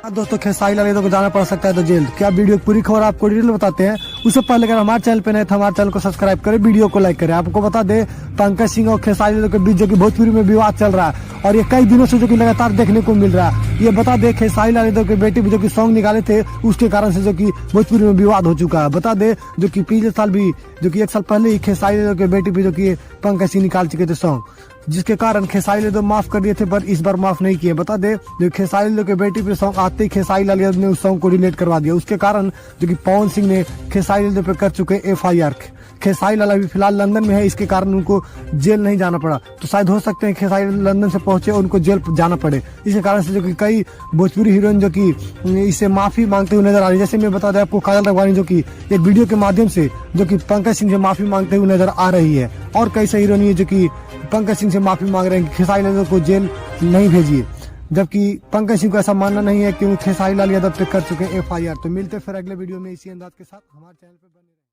दोस्तों खेसारी लाल यादव को जाना पड़ सकता है तो जेल। क्या वीडियो पूरी खबर आपको डिटेल बताते हैं। उससे पहले अगर हमारे चैनल पे नए थे हमारे चैनल को सब्सक्राइब करें, वीडियो को लाइक करें। आपको बता दे पंकज सिंह और खेसारी लाल के बीच जो कि भोजपुरी में विवाद चल रहा है और ये कई दिनों से जो कि लगातार देखने को मिल रहा है। ये बता दे खेसारी लाल यादव के बेटे भी जो कि सॉन्ग निकाले थे उसके कारण से जो कि भोजपुरी में विवाद हो चुका है। बता दे जो कि पिछले साल भी जो कि 1 साल पहले ही खेसारी यादव के बेटे भी जो कि पंकज सिंह निकाल चुके थे सॉन्ग, जिसके कारण खेसारी यादव माफ कर दिए थे पर इस बार माफ नहीं किए। बता दे जो खेसारी यादव के बेटे पे सॉन्ग आते ही खेसारी लाल यादव ने उस सॉन्ग को डिलीट करवा दिया। उसके कारण जो कि पवन सिंह ने खेसारी यादव पे कर चुके FIR। खेसारी लाल अभी फिलहाल लंदन में है, इसके कारण उनको जेल नहीं जाना पड़ा। तो शायद हो सकते हैं खेसारी लंदन से पहुंचे और उनको जेल जाना पड़े। इसके कारण से जो कि कई भोजपुरी हीरोइन जो कि इससे माफी मांगते हुए नजर आ रही है। जैसे मैं बता दें आपको काजल राघवानी जो कि एक वीडियो के माध्यम से जो कि पंकज सिंह से माफी मांगते हुए नजर आ रही है और कई सारी हीरोइन जो कि पंकज सिंह से माफी मांग रहे हैं कि खेसारी यादव को जेल नहीं भेजिए, जबकि पंकज सिंह को ऐसा मानना नहीं है क्योंकि खेसारी लाल यादव पे कर चुके हैं FIR। तो मिलते फिर अगले वीडियो में इसी अंदाज के साथ हमारे चैनल पे बने।